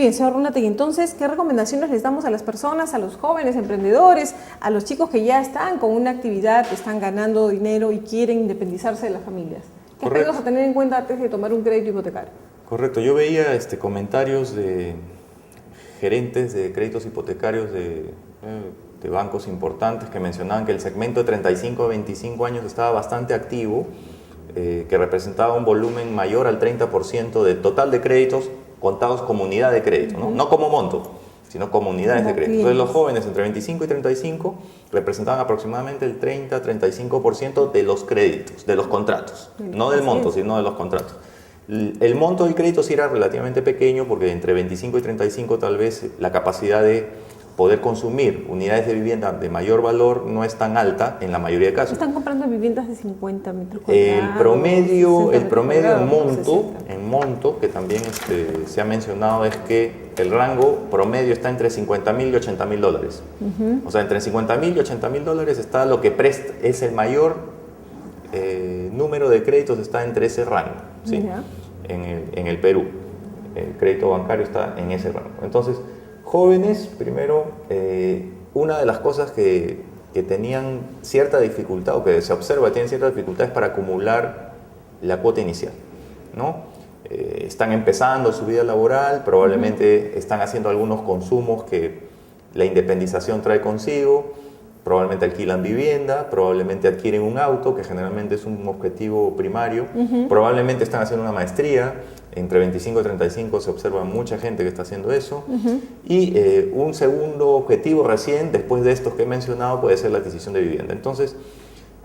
bien, señor Runategui. Entonces, ¿qué recomendaciones les damos a las personas, a los jóvenes emprendedores, a los chicos que ya están con una actividad, están ganando dinero y quieren independizarse de las familias? ¿Qué aspectos a tener en cuenta antes de tomar un crédito hipotecario? Correcto. Yo veía comentarios de gerentes de créditos hipotecarios de bancos importantes que mencionaban que el segmento de 35 a 25 años estaba bastante activo, que representaba un volumen mayor al 30% del total de créditos contados como unidad de crédito, ¿no? No como monto, sino como unidades de crédito. Entonces los jóvenes entre 25 y 35 representaban aproximadamente el 30-35% de los créditos, de los contratos, no del monto, sino de los contratos. El monto del crédito sí era relativamente pequeño porque entre 25 y 35 tal vez la capacidad de poder consumir unidades de vivienda de mayor valor no es tan alta en la mayoría de casos. Están comprando viviendas de 50 metros cuadrados. El promedio en monto, que también se ha mencionado, es que el rango promedio está entre $50,000 y $80,000. O sea, entre $50,000 y $80,000 está lo que es el mayor número de créditos, está entre ese rango, ¿sí? En el Perú. El crédito bancario está en ese rango. Entonces, jóvenes, primero, una de las cosas que tenían cierta dificultad, o que se observa que tienen cierta dificultad, es para acumular la cuota inicial, ¿no? Están empezando su vida laboral, probablemente están haciendo algunos consumos que la independización trae consigo, probablemente alquilan vivienda, probablemente adquieren un auto, que generalmente es un objetivo primario, probablemente están haciendo una maestría. Entre 25 y 35 se observa mucha gente que está haciendo eso. Y un segundo objetivo recién, después de estos que he mencionado, puede ser la adquisición de vivienda. Entonces,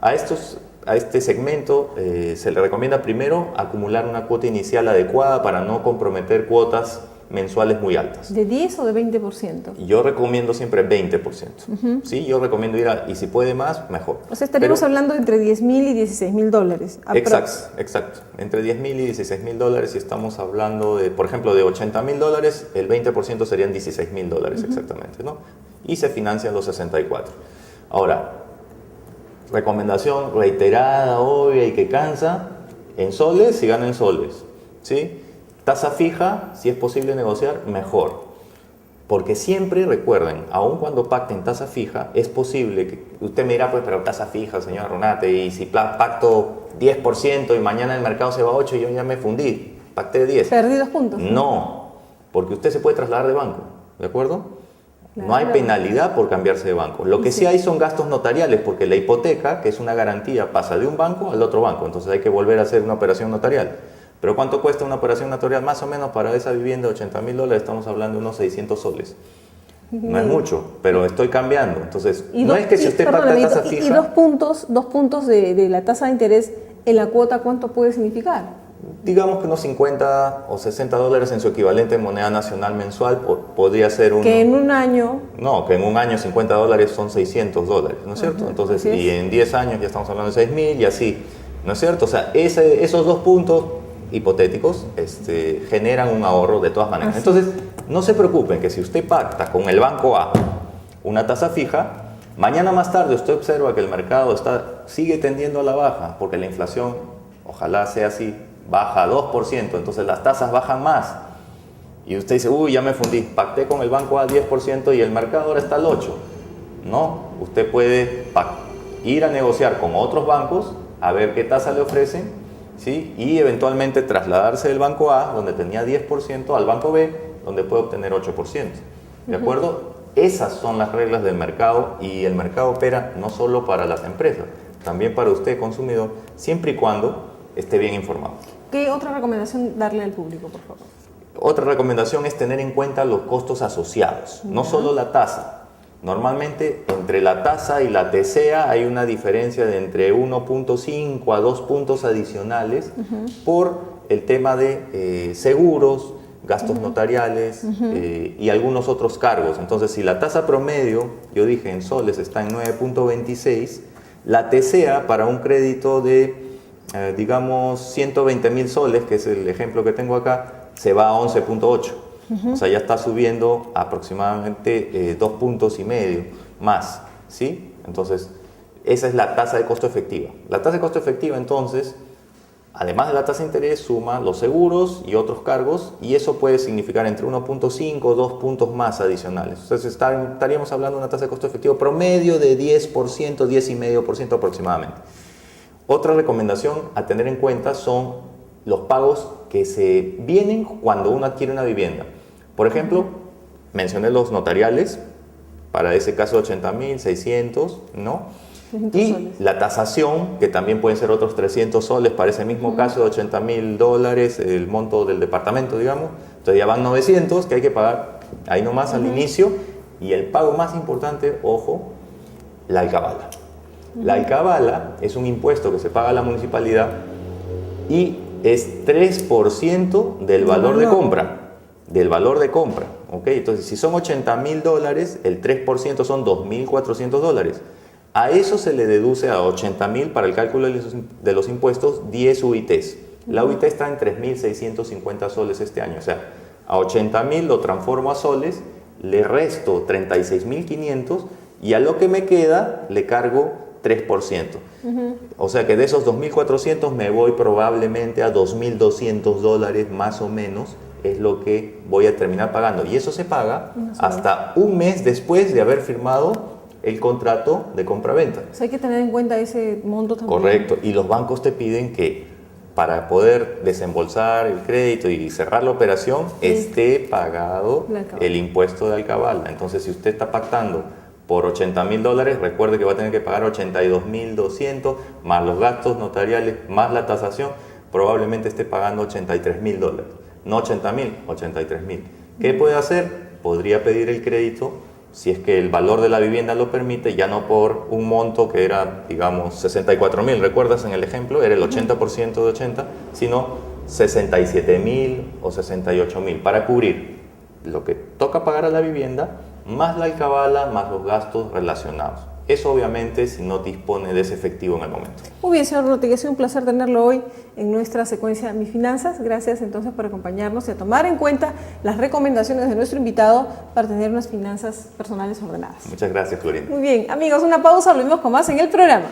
a este segmento se le recomienda primero acumular una cuota inicial adecuada para no comprometer cuotas mensuales muy altas. ¿De 10 o de 20%? Yo recomiendo siempre 20%. ¿Sí? Yo recomiendo y si puede más, mejor. O sea, estaríamos hablando de entre $10,000 y $16,000. Exacto. Entre $10,000 y $16,000, si estamos hablando de, por ejemplo, de $80,000, el 20% serían $16,000 exactamente, ¿no? Y se financian los 64. Ahora, recomendación reiterada, obvia y que cansa, en soles, si gana en soles, ¿sí? Tasa fija, si es posible negociar, mejor. Porque siempre recuerden, aun cuando pacten tasa fija, es posible que usted me dirá, pues, pero tasa fija, señor Runate, y si pacto 10% y mañana el mercado se va a 8 y yo ya me fundí, pacté 10. Perdí 2 puntos. No, porque usted se puede trasladar de banco, ¿de acuerdo? No hay penalidad por cambiarse de banco. Lo que sí hay son gastos notariales, porque la hipoteca, que es una garantía, pasa de un banco al otro banco, entonces hay que volver a hacer una operación notarial. Pero ¿cuánto cuesta una operación notarial? Más o menos para esa vivienda de $80,000 estamos hablando de unos 600 soles. No es mucho, pero estoy cambiando. Entonces, no es que si usted pacta tasa fija... Y dos puntos de la tasa de interés en la cuota, ¿cuánto puede significar? Digamos que unos 50 o 60 dólares en su equivalente en moneda nacional mensual podría ser uno... Que en un año... No, que en un año 50 dólares son 600 dólares, ¿no es cierto? Entonces, y en 10 años ya estamos hablando de 6,000 y así, ¿no es cierto? O sea, esos 2 puntos hipotéticos generan un ahorro de todas maneras. Entonces, no se preocupen que si usted pacta con el banco A una tasa fija, mañana más tarde usted observa que el mercado sigue tendiendo a la baja, porque la inflación, ojalá sea así, baja a 2%, entonces las tasas bajan más. Y usted dice, uy, ya me fundí, pacté con el banco A 10% y el mercado ahora está al 8%. No, usted puede ir a negociar con otros bancos, a ver qué tasa le ofrecen, ¿sí? Y eventualmente trasladarse del banco A, donde tenía 10%, al banco B, donde puede obtener 8%. ¿De acuerdo? Esas son las reglas del mercado, y el mercado opera no solo para las empresas, también para usted, consumidor, siempre y cuando esté bien informado. ¿Qué otra recomendación darle al público, por favor? Otra recomendación es tener en cuenta los costos asociados, no solo la tasa. Normalmente entre la tasa y la TCA hay una diferencia de entre 1.5 a 2 puntos adicionales por el tema de seguros, gastos notariales y algunos otros cargos. Entonces, si la tasa promedio, yo dije en soles, está en 9.26, la TCA para un crédito de, digamos, 120,000 soles, que es el ejemplo que tengo acá, se va a 11.8. O sea, ya está subiendo aproximadamente 2 puntos y medio más, ¿sí? Entonces, esa es la tasa de costo efectiva. La tasa de costo efectiva, entonces, además de la tasa de interés, suma los seguros y otros cargos, y eso puede significar entre 1.5 o 2 puntos más adicionales. Entonces estaríamos hablando de una tasa de costo efectivo promedio de 10%, 10,5% aproximadamente. Otra recomendación a tener en cuenta son los pagos que se vienen cuando uno adquiere una vivienda. Por ejemplo, mencioné los notariales, para ese caso 80.000, 600, ¿no? Y soles. La tasación, que también pueden ser otros 300 soles para ese mismo caso de $80.000, el monto del departamento, digamos. Entonces ya van 900 que hay que pagar ahí nomás al inicio. Y el pago más importante, ojo, la alcabala. La alcabala es un impuesto que se paga a la municipalidad y es 3% del valor de compra. Del valor de compra, ¿ok? Entonces, si son $80.000, el 3% son $2.400. A eso se le deduce a 80.000 para el cálculo de los impuestos 10 UITs. La UIT está en 3.650 soles este año. O sea, a 80.000 lo transformo a soles, le resto 36.500 y a lo que me queda le cargo 3%. O sea que de esos 2.400 me voy probablemente a $2.200 más o menos, es lo que voy a terminar pagando. Y eso se paga hasta un mes después de haber firmado el contrato de compra-venta. O sea, hay que tener en cuenta ese monto también. Correcto. Y los bancos te piden que para poder desembolsar el crédito y cerrar la operación esté pagado el impuesto de alcabala. Entonces, si usted está pactando por $80.000, recuerde que va a tener que pagar 82.200 más los gastos notariales, más la tasación, probablemente esté pagando $83.000. No 80.000, 83.000. ¿Qué puede hacer? Podría pedir el crédito, si es que el valor de la vivienda lo permite, ya no por un monto que era, digamos, 64.000, ¿recuerdas en el ejemplo? Era el 80% de 80, sino 67.000 o 68.000 para cubrir lo que toca pagar a la vivienda, más la alcabala, más los gastos relacionados. Eso obviamente si no dispone de ese efectivo en el momento. Muy bien, señor Rodríguez, ha sido un placer tenerlo hoy en nuestra secuencia Mis Finanzas. Gracias entonces por acompañarnos y a tomar en cuenta las recomendaciones de nuestro invitado para tener unas finanzas personales ordenadas. Muchas gracias, Florinda. Muy bien, amigos, una pausa, volvemos con más en el programa.